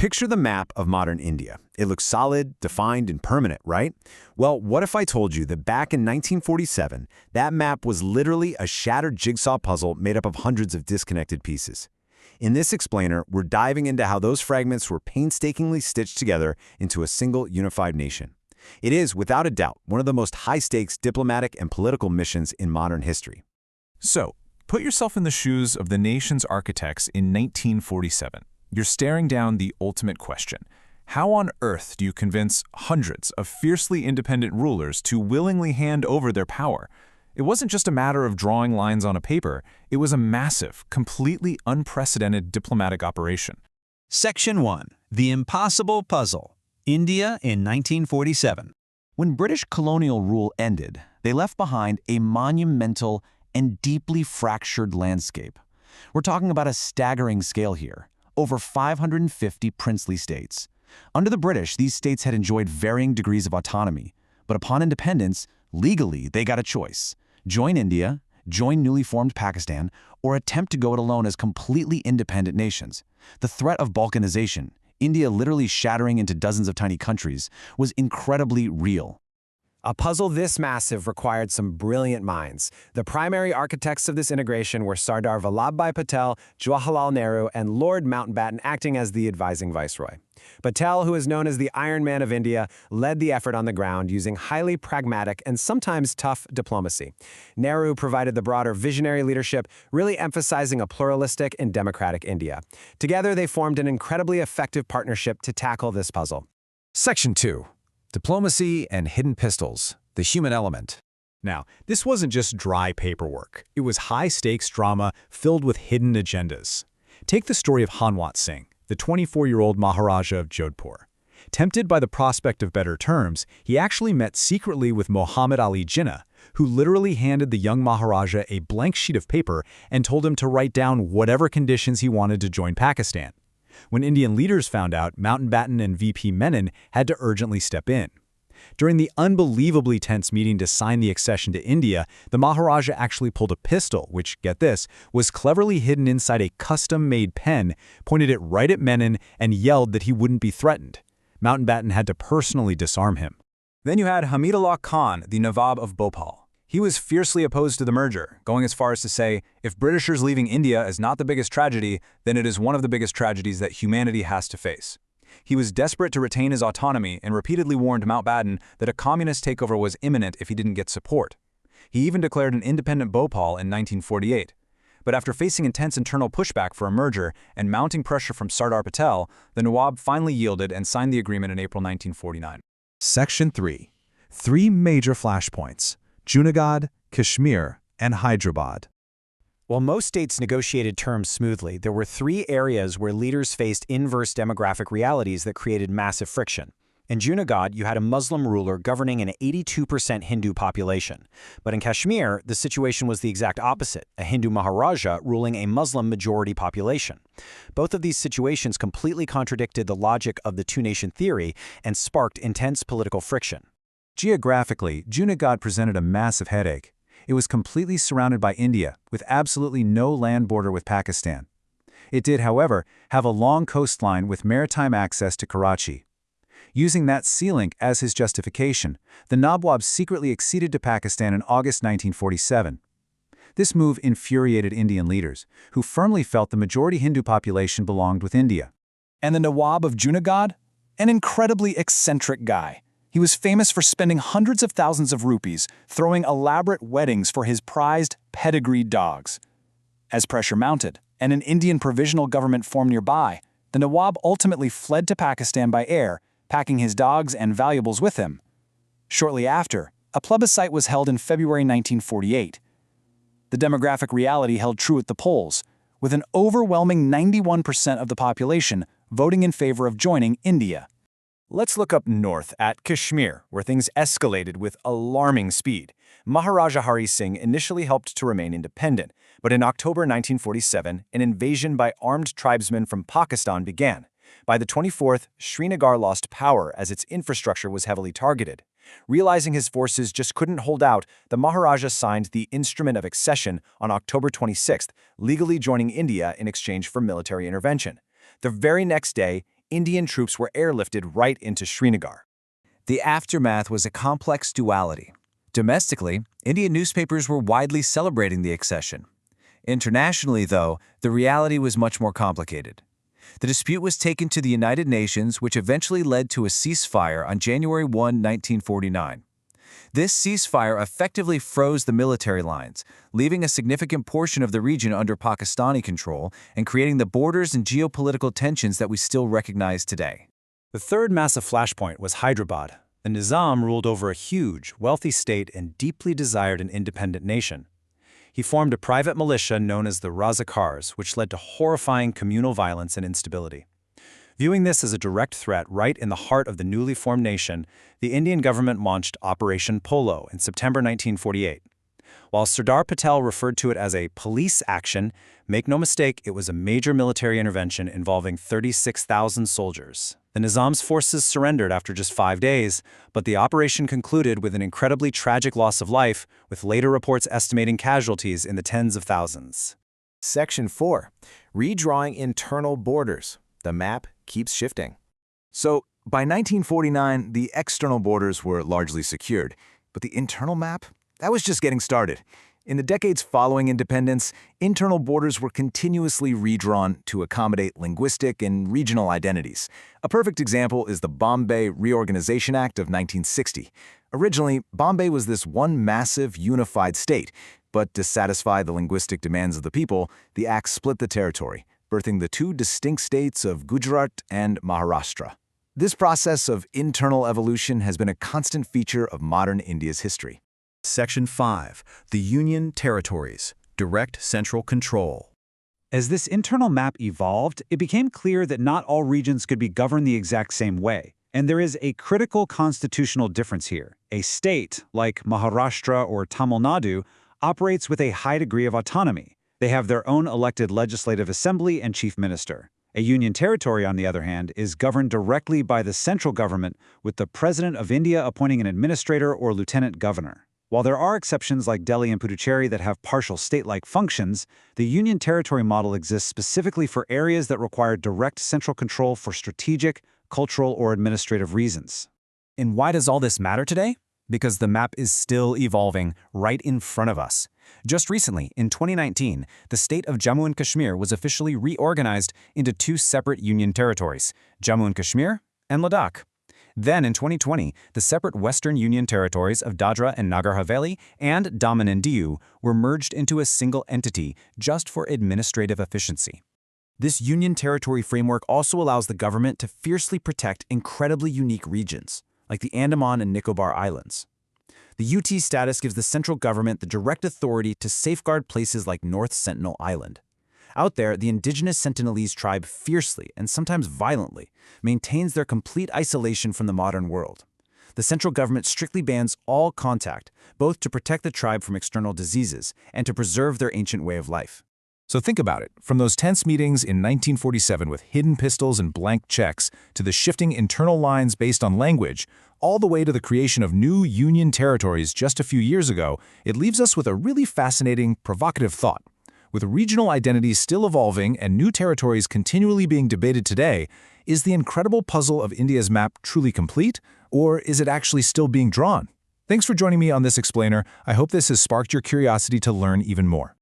Picture the map of modern India. It looks solid, defined, and permanent, right? Well, what if I told you that back in 1947, that map was literally a shattered jigsaw puzzle made up of hundreds of disconnected pieces? In this explainer, we're diving into how those fragments were painstakingly stitched together into a single unified nation. It is, without a doubt, one of the most high-stakes diplomatic and political missions in modern history. So, put yourself in the shoes of the nation's architects in 1947. You're staring down the ultimate question. How on earth do you convince hundreds of fiercely independent rulers to willingly hand over their power? It wasn't just a matter of drawing lines on a paper. It was a massive, completely unprecedented diplomatic operation. Section 1. The Impossible Puzzle. India in 1947. When British colonial rule ended, they left behind a monumental and deeply fractured landscape. We're talking about a staggering scale here. Over 550 princely states. Under the British, these states had enjoyed varying degrees of autonomy, but upon independence, legally, they got a choice. Join India, join newly formed Pakistan, or attempt to go it alone as completely independent nations. The threat of balkanization, India literally shattering into dozens of tiny countries, was incredibly real. A puzzle this massive required some brilliant minds. The primary architects of this integration were Sardar Vallabhbhai Patel, Jawaharlal Nehru, and Lord Mountbatten acting as the advising viceroy. Patel, who is known as the Iron Man of India, led the effort on the ground using highly pragmatic and sometimes tough diplomacy. Nehru provided the broader visionary leadership, really emphasizing a pluralistic and democratic India. Together, they formed an incredibly effective partnership to tackle this puzzle. Section 2. Diplomacy and Hidden Pistols, the Human Element. Now, this wasn't just dry paperwork. It was high-stakes drama filled with hidden agendas. Take the story of Hanwat Singh, the 24-year-old Maharaja of Jodhpur. Tempted by the prospect of better terms, he actually met secretly with Muhammad Ali Jinnah, who literally handed the young Maharaja a blank sheet of paper and told him to write down whatever conditions he wanted to join Pakistan. When Indian leaders found out, Mountbatten and VP Menon had to urgently step in. During the unbelievably tense meeting to sign the accession to India, the Maharaja actually pulled a pistol, which, get this, was cleverly hidden inside a custom-made pen, pointed it right at Menon, and yelled that he wouldn't be threatened. Mountbatten had to personally disarm him. Then you had Hamidullah Khan, the Nawab of Bhopal. He was fiercely opposed to the merger, going as far as to say, if Britishers leaving India is not the biggest tragedy, then it is one of the biggest tragedies that humanity has to face. He was desperate to retain his autonomy and repeatedly warned Mountbatten that a communist takeover was imminent if he didn't get support. He even declared an independent Bhopal in 1948. But after facing intense internal pushback for a merger and mounting pressure from Sardar Patel, the Nawab finally yielded and signed the agreement in April 1949. Section 3. 3 major flashpoints: Junagadh, Kashmir, and Hyderabad. While most states negotiated terms smoothly, there were 3 areas where leaders faced inverse demographic realities that created massive friction. In Junagadh, you had a Muslim ruler governing an 82% Hindu population. But in Kashmir, the situation was the exact opposite, a Hindu Maharaja ruling a Muslim-majority population. Both of these situations completely contradicted the logic of the two-nation theory and sparked intense political friction. Geographically, Junagadh presented a massive headache. It was completely surrounded by India, with absolutely no land border with Pakistan. It did, however, have a long coastline with maritime access to Karachi. Using that sea link as his justification, the Nawab secretly acceded to Pakistan in August 1947. This move infuriated Indian leaders, who firmly felt the majority Hindu population belonged with India. And the Nawab of Junagadh? An incredibly eccentric guy. He was famous for spending hundreds of thousands of rupees throwing elaborate weddings for his prized, pedigreed dogs. As pressure mounted, and an Indian provisional government formed nearby, the Nawab ultimately fled to Pakistan by air, packing his dogs and valuables with him. Shortly after, a plebiscite was held in February 1948. The demographic reality held true at the polls, with an overwhelming 91% of the population voting in favor of joining India. Let's look up north at Kashmir, where things escalated with alarming speed. Maharaja Hari Singh initially helped to remain independent, but in October 1947, an invasion by armed tribesmen from Pakistan began. By the 24th, Srinagar lost power as its infrastructure was heavily targeted. Realizing his forces just couldn't hold out, the Maharaja signed the Instrument of Accession on October 26th, legally joining India in exchange for military intervention. The very next day, Indian troops were airlifted right into Srinagar. The aftermath was a complex duality. Domestically, Indian newspapers were widely celebrating the accession. Internationally, though, the reality was much more complicated. The dispute was taken to the United Nations, which eventually led to a ceasefire on January 1, 1949. This ceasefire effectively froze the military lines, leaving a significant portion of the region under Pakistani control and creating the borders and geopolitical tensions that we still recognize today. The third massive flashpoint was Hyderabad. The Nizam ruled over a huge, wealthy state and deeply desired an independent nation. He formed a private militia known as the Razakars, which led to horrifying communal violence and instability. Viewing this as a direct threat right in the heart of the newly formed nation, the Indian government launched Operation Polo in September 1948. While Sardar Patel referred to it as a police action, make no mistake, it was a major military intervention involving 36,000 soldiers. The Nizam's forces surrendered after just 5 days, but the operation concluded with an incredibly tragic loss of life, with later reports estimating casualties in the tens of thousands. Section 4. Redrawing internal borders. The map keeps shifting. So, by 1949, the external borders were largely secured, but the internal map? That was just getting started. In the decades following independence, internal borders were continuously redrawn to accommodate linguistic and regional identities. A perfect example is the Bombay Reorganization Act of 1960. Originally, Bombay was this one massive, unified state, but to satisfy the linguistic demands of the people, the act split the territory, birthing the two distinct states of Gujarat and Maharashtra. This process of internal evolution has been a constant feature of modern India's history. Section 5. The Union Territories. Direct Central Control. As this internal map evolved, it became clear that not all regions could be governed the exact same way. And there is a critical constitutional difference here. A state, like Maharashtra or Tamil Nadu, operates with a high degree of autonomy. They have their own elected legislative assembly and chief minister. A union territory, on the other hand, is governed directly by the central government, with the President of India appointing an administrator or lieutenant governor. While there are exceptions like Delhi and Puducherry that have partial state-like functions, the union territory model exists specifically for areas that require direct central control for strategic, cultural, or administrative reasons. And why does all this matter today? Because the map is still evolving right in front of us. Just recently, in 2019, the state of Jammu and Kashmir was officially reorganized into two separate union territories, Jammu and Kashmir and Ladakh. Then, in 2020, the separate Western Union territories of Dadra and Nagar Haveli and Daman and Diu were merged into a single entity just for administrative efficiency. This union territory framework also allows the government to fiercely protect incredibly unique regions, like the Andaman and Nicobar Islands. The UT status gives the central government the direct authority to safeguard places like North Sentinel Island. Out there, the indigenous Sentinelese tribe fiercely, and sometimes violently, maintains their complete isolation from the modern world. The central government strictly bans all contact, both to protect the tribe from external diseases and to preserve their ancient way of life. So think about it. From those tense meetings in 1947 with hidden pistols and blank checks, to the shifting internal lines based on language, all the way to the creation of new union territories just a few years ago, it leaves us with a really fascinating, provocative thought. With regional identities still evolving and new territories continually being debated today, is the incredible puzzle of India's map truly complete, or is it actually still being drawn? Thanks for joining me on this explainer. I hope this has sparked your curiosity to learn even more.